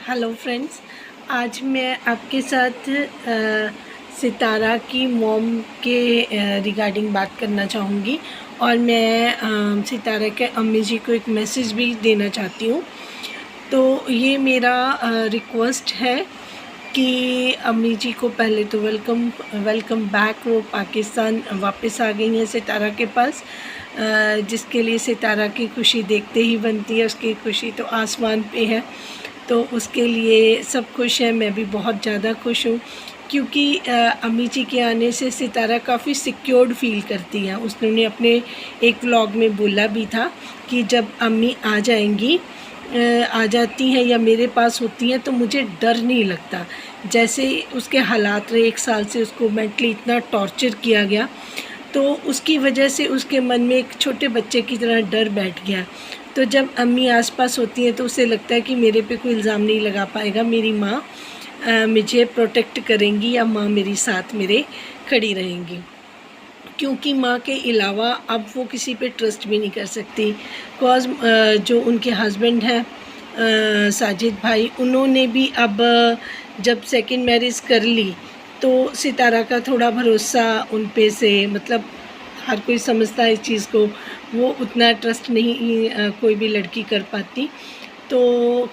Hello friends, आज मैं आपके साथ सितारा की मॉम के रिगार्डिंग बात करना चाहूँगी और मैं सितारा के अम्मी जी को एक मैसेज भी देना चाहती हूँ। तो ये मेरा रिक्वेस्ट है कि अम्मी जी को पहले तो वेलकम बैक। वो पाकिस्तान वापस आ गई हैं सितारा के पास, जिसके लिए सितारा की खुशी देखते ही बनती है। उसकी खुशी तो आसमान पे है, तो उसके लिए सब खुश हैं। मैं भी बहुत ज़्यादा खुश हूँ क्योंकि अम्मी जी के आने से सितारा काफ़ी सिक्योर्ड फील करती है। उसने अपने एक व्लॉग में बोला भी था कि जब अम्मी आ जाएंगी, आ जाती हैं या मेरे पास होती हैं तो मुझे डर नहीं लगता। जैसे उसके हालात रहे, 1 साल से उसको मेंटली इतना टॉर्चर किया गया, तो उसकी वजह से उसके मन में एक छोटे बच्चे की तरह डर बैठ गया। तो जब अम्मी आसपास होती हैं तो उसे लगता है कि मेरे पे कोई इल्ज़ाम नहीं लगा पाएगा, मेरी माँ मुझे प्रोटेक्ट करेंगी या माँ मेरी साथ मेरे खड़ी रहेंगी। क्योंकि माँ के अलावा अब वो किसी पे ट्रस्ट भी नहीं कर सकती। बिकॉज़ जो उनके हस्बैंड हैं साजिद भाई, उन्होंने भी अब जब सेकंड मैरिज कर ली तो सितारा का थोड़ा भरोसा उन पे से, मतलब हर कोई समझता है इस चीज़ को, वो उतना ट्रस्ट नहीं कोई भी लड़की कर पाती। तो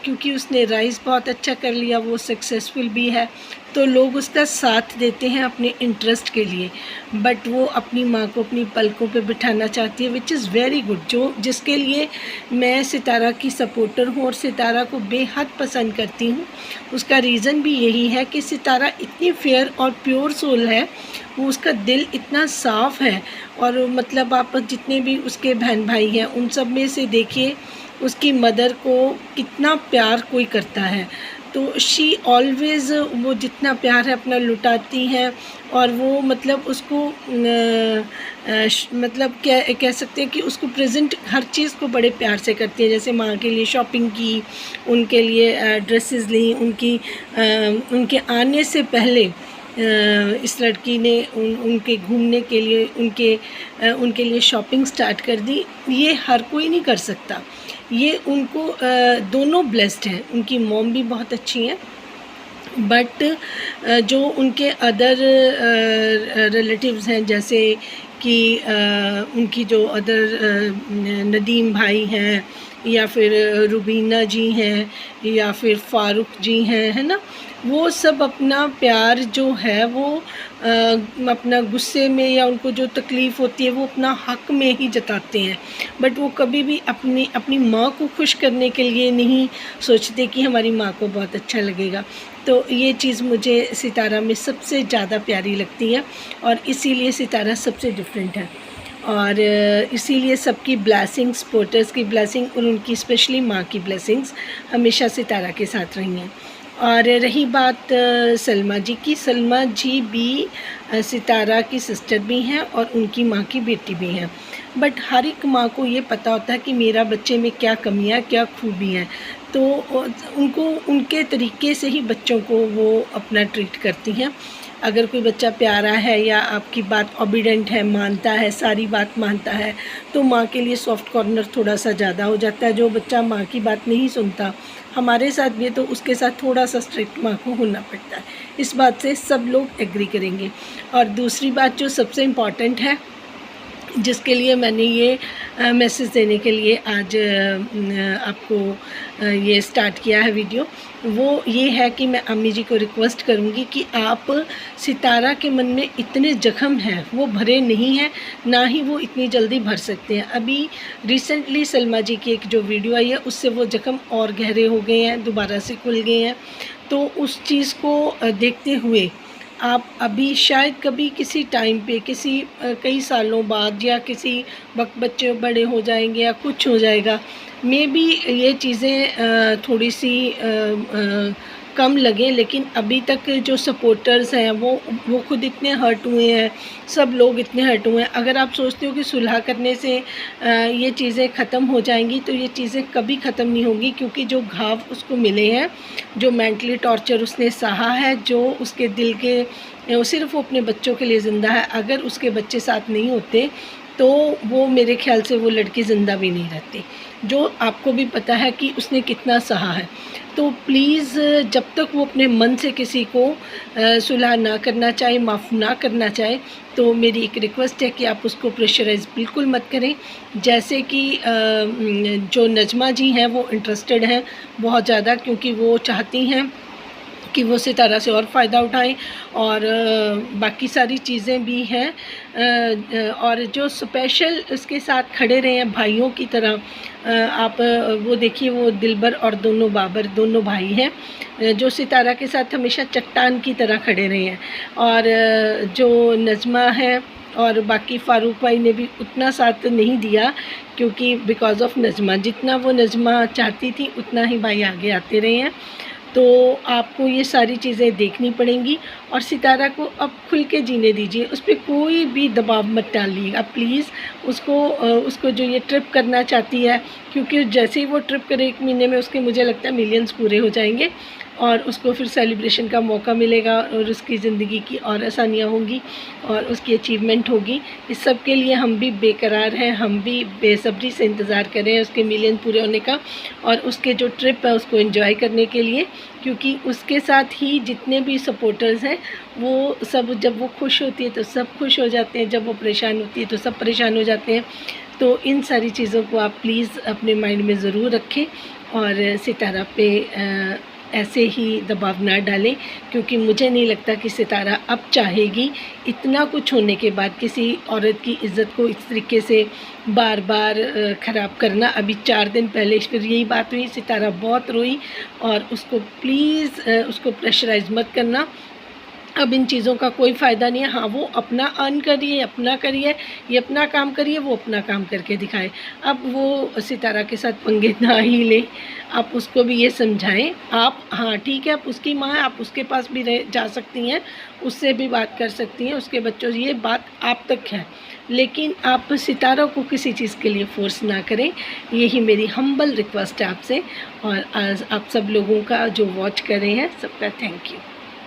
क्योंकि उसने राइज़ बहुत अच्छा कर लिया, वो सक्सेसफुल भी है, तो लोग उसका साथ देते हैं अपने इंटरेस्ट के लिए। बट वो अपनी माँ को अपनी पलकों पे बिठाना चाहती है, विच इज़ वेरी गुड। जो जिसके लिए मैं सितारा की सपोर्टर हूँ और सितारा को बेहद पसंद करती हूँ। उसका रीज़न भी यही है कि सितारा इतनी फेयर और प्योर सोल है, वो उसका दिल इतना साफ़ है। और मतलब आप जितने भी उसके बहन भाई हैं उन सब में से देखिए उसकी मदर को कितना प्यार कोई करता है। तो शी ऑलवेज़, वो जितना प्यार है अपना लुटाती हैं और वो मतलब उसको मतलब कह सकते हैं कि उसको प्रेजेंट हर चीज़ को बड़े प्यार से करती है। जैसे माँ के लिए शॉपिंग की, उनके लिए ड्रेसेस ली, उनके आने से पहले इस लड़की ने उनके घूमने के लिए उनके लिए शॉपिंग स्टार्ट कर दी। ये हर कोई नहीं कर सकता। ये उनको दोनों ब्लेस्ड हैं। उनकी मॉम भी बहुत अच्छी हैं, बट जो उनके अदर रिलेटिव्स हैं, जैसे कि उनकी जो अदर नदीम भाई हैं या फिर रुबीना जी हैं या फिर फ़ारूक जी हैं, है ना, वो सब अपना प्यार जो है वो अपना गुस्से में या उनको जो तकलीफ़ होती है वो अपना हक़ में ही जताते हैं। बट वो कभी भी अपनी माँ को खुश करने के लिए नहीं सोचते कि हमारी माँ को बहुत अच्छा लगेगा। तो ये चीज़ मुझे सितारा में सबसे ज़्यादा प्यारी लगती है और इसीलिए सितारा सबसे डिफरेंट है। और इसीलिए सबकी ब्लेसिंग्स, सपोर्टर्स की ब्लेसिंग और उनकी स्पेशली माँ की ब्लेसिंग्स हमेशा सितारा के साथ रही हैं। और रही बात सलमा जी की, सलमा जी भी सितारा की सिस्टर भी हैं और उनकी माँ की बेटी भी हैं। बट हर एक माँ को ये पता होता है कि मेरा बच्चे में क्या कमियाँ, क्या खूबी हैं, तो उनको उनके तरीके से ही बच्चों को वो अपना ट्रीट करती हैं। अगर कोई बच्चा प्यारा है या आपकी बात ओबीडेंट है, मानता है, सारी बात मानता है, तो माँ के लिए सॉफ्ट कॉर्नर थोड़ा सा ज़्यादा हो जाता है। जो बच्चा माँ की बात नहीं सुनता, हमारे साथ भी है, तो उसके साथ थोड़ा सा स्ट्रिक्ट माँ को होना पड़ता है। इस बात से सब लोग एग्री करेंगे। और दूसरी बात जो सबसे इम्पॉर्टेंट है, जिसके लिए मैंने ये मैसेज देने के लिए आज आपको ये स्टार्ट किया है वीडियो, वो ये है कि मैं अम्मी जी को रिक्वेस्ट करूँगी कि आप सितारा के मन में इतने ज़ख्म हैं, वो भरे नहीं हैं, ना ही वो इतनी जल्दी भर सकते हैं। अभी रिसेंटली सलमा जी की एक जो वीडियो आई है उससे वो ज़ख्म और गहरे हो गए हैं, दोबारा से खुल गए हैं। तो उस चीज़ को देखते हुए आप अभी शायद कभी किसी टाइम पे कई सालों बाद या किसी वक्त बच्चे बड़े हो जाएंगे या कुछ हो जाएगा, मे बी ये चीज़ें थोड़ी सी कम लगें, लेकिन अभी तक जो सपोर्टर्स हैं वो खुद इतने हर्ट हुए हैं, सब लोग इतने हर्ट हुए हैं। अगर आप सोचते हो कि सुलह करने से ये चीज़ें ख़त्म हो जाएंगी, तो ये चीज़ें कभी ख़त्म नहीं होंगी, क्योंकि जो घाव उसको मिले हैं, जो मेंटली टॉर्चर उसने सहा है, जो उसके दिल के सिर्फ वो अपने बच्चों के लिए ज़िंदा है। अगर उसके बच्चे साथ नहीं होते तो वो मेरे ख़्याल से वो लड़की ज़िंदा भी नहीं रहती। जो आपको भी पता है कि उसने कितना सहा है। तो प्लीज़ जब तक वो अपने मन से किसी को सुलह ना करना चाहे, माफ़ ना करना चाहे, तो मेरी एक रिक्वेस्ट है कि आप उसको प्रेशराइज़ बिल्कुल मत करें। जैसे कि जो नजमा जी हैं वो इंटरेस्टेड हैं बहुत ज़्यादा, क्योंकि वो चाहती हैं कि वो सितारा से और फ़ायदा उठाएं, और बाकी सारी चीज़ें भी हैं, और जो स्पेशल उसके साथ खड़े रहे हैं भाइयों की तरह। आप वो देखिए, वो दिलबर और दोनों बाबर दोनों भाई हैं जो सितारा के साथ हमेशा चट्टान की तरह खड़े रहे हैं। और जो नज़मा है और बाकी फ़ारूक भाई ने भी उतना साथ नहीं दिया, क्योंकि बिकॉज़ ऑफ नज़मा, जितना वो नज़मा चाहती थी उतना ही भाई आगे आते रहे हैं। तो आपको ये सारी चीज़ें देखनी पड़ेंगी, और सितारा को अब खुल के जीने दीजिए, उस पर कोई भी दबाव मत डालिएगा प्लीज़। उसको जो ये ट्रिप करना चाहती है, क्योंकि जैसे ही वो ट्रिप करे 1 महीने में उसके, मुझे लगता है, मिलियंस पूरे हो जाएंगे, और उसको फिर सेलिब्रेशन का मौका मिलेगा, और उसकी ज़िंदगी की और आसानियाँ होंगी, और उसकी अचीवमेंट होगी। इस सब के लिए हम भी बेकरार हैं, हम भी बेसब्री से इंतज़ार कर रहे हैं उसके मिलियन पूरे होने का, और उसके जो ट्रिप है उसको एंजॉय करने के लिए, क्योंकि उसके साथ ही जितने भी सपोर्टर्स हैं वो सब, जब वो खुश होती है तो सब खुश हो जाते हैं, जब वो परेशान होती है तो सब परेशान हो जाते हैं। तो इन सारी चीज़ों को आप प्लीज़ अपने माइंड में ज़रूर रखें, और सितारा पे ऐसे ही दबाव ना डालें, क्योंकि मुझे नहीं लगता कि सितारा अब चाहेगी इतना कुछ होने के बाद किसी औरत की इज़्ज़त को इस तरीके से बार बार ख़राब करना। अभी 4 दिन पहले फिर यही बात हुई, सितारा बहुत रोई, और उसको प्लीज़ उसको प्रेशराइज़ मत करना। अब इन चीज़ों का कोई फ़ायदा नहीं है। हाँ, वो अपना अर्न करिए, अपना करिए, ये अपना काम करिए, वो अपना काम करके दिखाए। अब वो सितारा के साथ पंगे ना ही ले, आप उसको भी ये समझाएं। आप, हाँ ठीक है, आप उसकी माँ हैं, आप उसके पास भी रह जा सकती हैं, उससे भी बात कर सकती हैं, उसके बच्चों से, ये बात आप तक है, लेकिन आप सितारा को किसी चीज़ के लिए फ़ोर्स ना करें। यही मेरी हम्बल रिक्वेस्ट है आपसे, और आज आप सब लोगों का जो वॉच कर रहे हैं सबका थैंक यू।